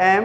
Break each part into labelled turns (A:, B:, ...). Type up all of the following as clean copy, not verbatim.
A: m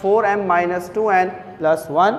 A: 4m minus 2n plus 1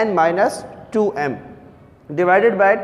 A: n minus 2m divided by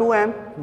A: 2m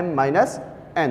A: m minus n.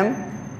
A: m،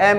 A: m.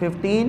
A: 15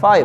A: 5.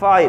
A: 5.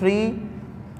A: 3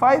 A: 5.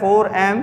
A: 4m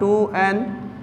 A: 2n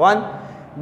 A: 1.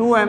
A: 2m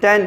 A: 10.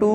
A: 2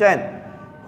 A: 10.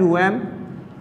A: 2m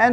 A: n.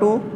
A: 2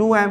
A: 2m.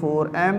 A: 4m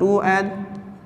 A: 2n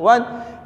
A: 1.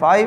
A: 5.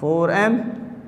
A: 4m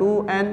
A: 2n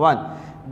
A: 1.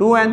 A: 2n،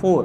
A: 4.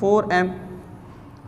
A: 4m.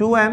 A: 2m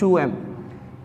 A: 2m.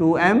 A: 2m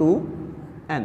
A: 2n.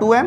A: 2m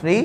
A: 3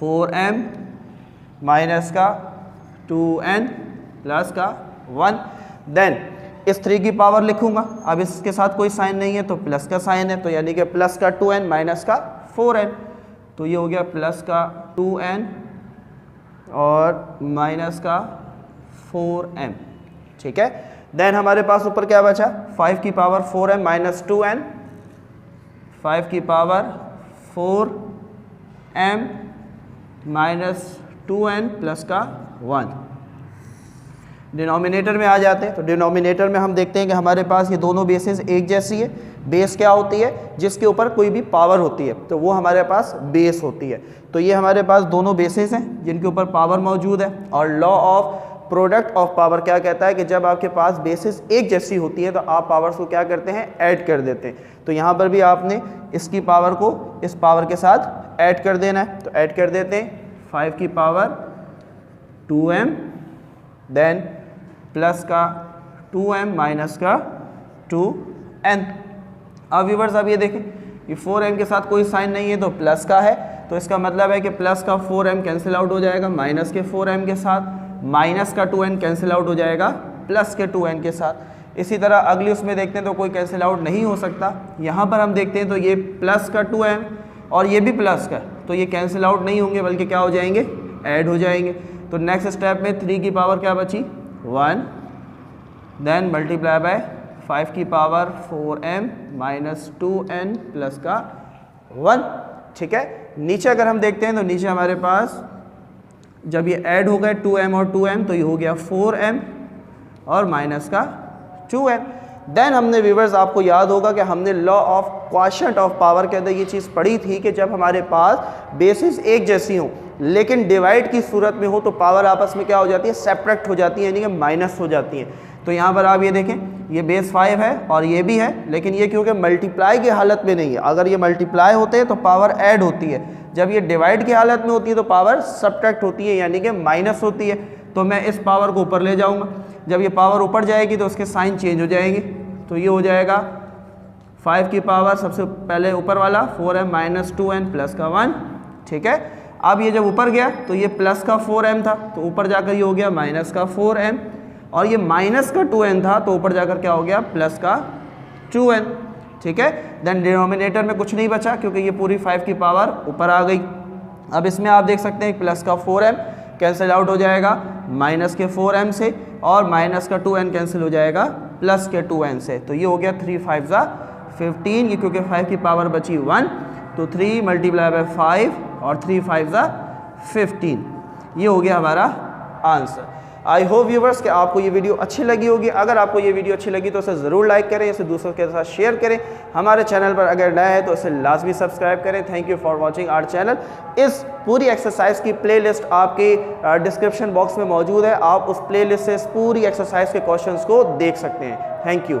A: 4m minus का 2n plus का 1। Then इस 3 की power लिखूंगा, अब इसके साथ कोई sign नहीं है तो प्लस का साइन है, तो यानी कि प्लस का 2n माइनस का 4n, तो ये हो गया प्लस का 2n और माइनस का 4m। ठीक है, देन हमारे पास ऊपर क्या बचा, 5 की पावर 4m माइनस 2n, 5 की power 4m minus 2n plus का 1। डिनोमिनेटर में आ जाते हैं, तो डिनोमिनेटर में हम देखते हैं कि हमारे पास ये दोनों बेसेस एक जैसी है। बेस क्या होती है, जिसके ऊपर कोई भी पावर होती है, तो वो हमारे पास बेस होती है। तो ये हमारे पास दोनों बेसेस हैं जिनके ऊपर पावर मौजूद है, और law of product of power क्या कहता है कि जब आपके पास बेसिस एक जैसी होती है तो आप पावर्स को क्या करते हैं, ऐड कर देते हैं। तो यहाँ पर भी आपने इसकी पावर को इस पावर के साथ ऐड कर देना है, तो ऐड कर देते हैं 5 की पावर 2m देन प्लस का 2m माइनस का 2n। अब व्यूअर्स अब ये देखें, ये 4m के साथ कोई साइन नहीं है तो प्लस का है, तो इसका मतलब है कि प्लस का 4m कैंसिल आउट हो जाएगा माइनस के 4m के साथ, माइनस का 2n कैंसिल आउट हो जाएगा प्लस के 2n के साथ। इसी तरह अगली उसमें देखते हैं तो कोई कैंसिल आउट नहीं हो सकता। यहाँ पर हम देखते हैं तो ये प्लस का 2m और ये भी प्लस का, तो ये कैंसिल आउट नहीं होंगे बल्कि क्या हो जाएंगे, ऐड हो जाएंगे। तो नेक्स्ट स्टेप में 3 की पावर क्या बची, 1 देन मल्टीप्लाई बाय 5 की power 4m minus 2n plus का 1। ठीक है, नीचे अगर हम देखते हैं तो नीचे हमारे पास जब ये ऐड हो गए 2m और 2m तो ये हो गया 4m और माइनस का 2n। देन हमने व्यूअर्स आपको याद होगा कि हमने law of quotient of power के अंदर ये चीज़ पढ़ी थी कि जब हमारे पास बेसिस एक जैसी हों लेकिन डिवाइड की सूरत में हो तो पावर आपस में क्या हो जाती है, सेपरेट हो जाती है, यानी कि माइनस हो जाती है। तो यहाँ पर आप ये देखें, ये बेस 5 है और ये भी है, लेकिन ये क्योंकि मल्टीप्लाई की हालत में नहीं है। अगर ये मल्टीप्लाई होते हैं तो पावर ऐड होती है, जब ये डिवाइड की हालत में होती है तो पावर सब्ट्रैक्ट होती है, यानी कि माइनस होती है। तो मैं इस पावर को ऊपर ले जाऊँगा, जब ये पावर ऊपर जाएगी तो उसके साइन चेंज हो जाएंगे, तो ये हो जाएगा 5 की पावर सबसे पहले ऊपर वाला 4m माइनस 2n प्लस का 1। ठीक है, अब ये जब ऊपर गया तो ये प्लस का 4m था तो ऊपर जाकर ये हो गया माइनस का 4m, और ये माइनस का 2n था तो ऊपर जाकर क्या हो गया, प्लस का 2n। ठीक है, देन डिनोमिनेटर में कुछ नहीं बचा क्योंकि ये पूरी 5 की पावर ऊपर आ गई। अब इसमें आप देख सकते हैं प्लस का 4m कैंसिल आउट हो जाएगा माइनस के 4m से, और माइनस का 2n कैंसिल हो जाएगा प्लस के 2n से। तो ये हो गया 3 5 15, ये क्योंकि 5 की पावर बची 1 तो 3 मल्टीप्लाई बाय 5 और 3 5 15, ये हो गया हमारा आंसर। आई होप व्यूवर्स कि आपको ये वीडियो अच्छी लगी होगी। अगर आपको ये वीडियो अच्छी लगी तो इसे ज़रूर लाइक करें, इसे दूसरों के साथ शेयर करें। हमारे चैनल पर अगर नया है तो इसे लाजमी सब्सक्राइब करें। Thank you for watching our channel. इस पूरी एक्सरसाइज की प्लेलिस्ट आपकी डिस्क्रिप्शन बॉक्स में मौजूद है, आप उस प्लेलिस्ट से इस पूरी एक्सरसाइज के क्वेश्चंस को देख सकते हैं। Thank you.